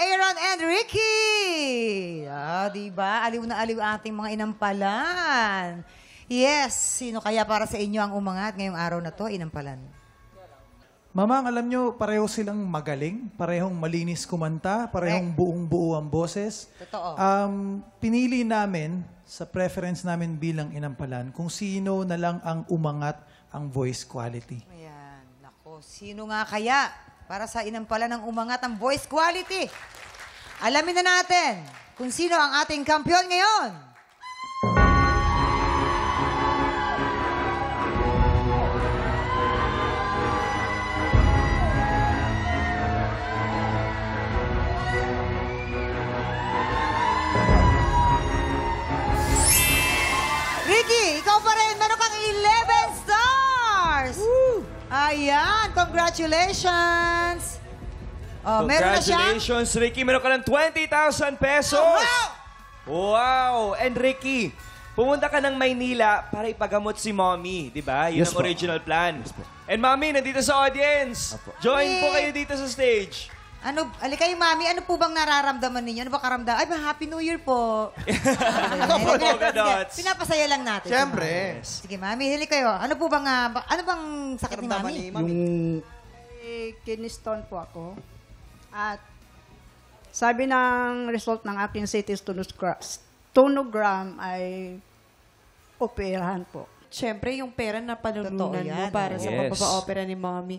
Aaron and Ricky! Diba? Aliw na aliw ating mga inampalan. Yes, sino kaya para sa inyo ang umangat ngayong araw na to, inampalan? Mamang, alam nyo, pareho silang magaling, parehong malinis kumanta, parehong buong-buo ang boses. Totoo. Pinili namin, sa preference namin bilang inampalan, kung sino na lang ang umangat ang voice quality. Ayan, nako, sino nga kaya para sa inampalan ng umangat ang voice quality? Alamin na natin kung sino ang ating kampiyon ngayon. Ricky, ikaw pa rin. Meron kang 11 stars. Woo! Ayan, congratulations. Oh, meron na siya. Congratulations, Ricky. Meron ka ng 20,000 pesos. Oh, wow! Wow! And Ricky, pumunta ka ng Maynila para ipagamot si Mommy, di ba? Yun Yes ang po. original plan. Yes po. And Mommy, nandito sa audience. Apo. Join po kayo dito sa stage. Alikay, Mami, ano po bang nararamdaman ninyo? Ano ba karamdaman? Ay, Happy New Year po. Polka dots. Pinapasaya lang natin. Siyempre. Sige, Mami, hili kayo. Ano bang sakit ni Mami? Yung Kidney stone po ako. At sabi ng result ng aking CT stonogram ay operahan po. Siyempre, yung pera na panununan Totoo yan, mo para sa Yes. pagpapa-opera ni Mommy.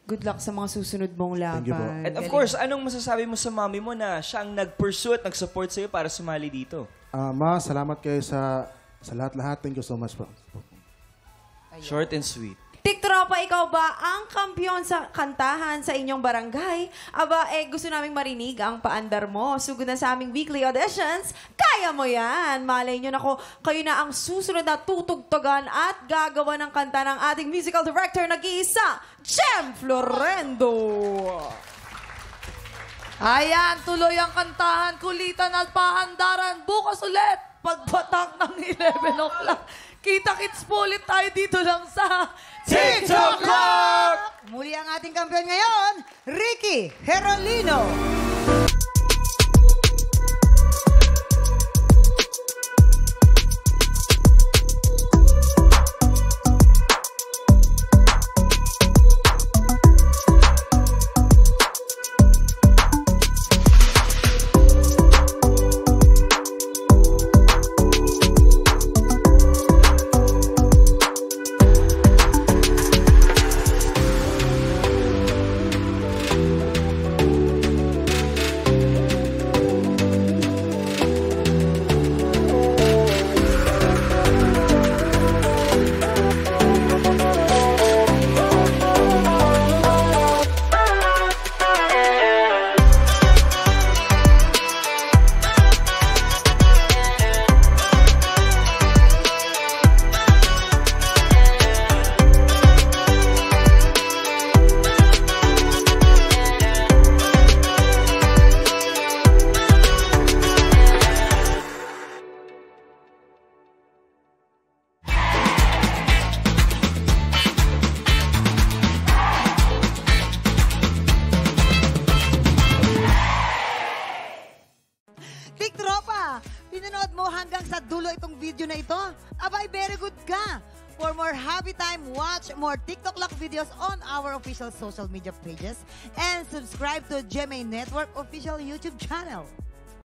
Good luck sa mga susunod mong laban. Thank you po. And of course, anong masasabi mo sa Mommy mo na siya ang nag-pursue at nag-support sa'yo para sumali dito? Ma, salamat kayo sa lahat-lahat. Thank you so much po. Short and sweet. Tiktropa, ikaw ba ang kampiyon sa kantahan sa inyong barangay? Aba, gusto naming marinig ang paandar mo. Sugod na sa aming weekly auditions, kaya mo yan. Malay nyo, nako, kayo na ang susunod na tutugtugan at gagawa ng kanta ng ating musical director nag-iisa, Jem Florendo. Ayan, tuloy ang kantahan, kulitan at pahandaran. Bukas ulit, pagbatak ng 11 o'clock. Kita-kits po ulit tayo dito lang sa TikTok Clock! Muli ang ating kampiyon ngayon, Ricky Herolino. Tiktropa, pinanood mo hanggang sa dulo itong video na ito? Abay, very good ka! For more happy time, watch more TikTok Lock videos on our official social media pages and subscribe to GMA Network official YouTube channel.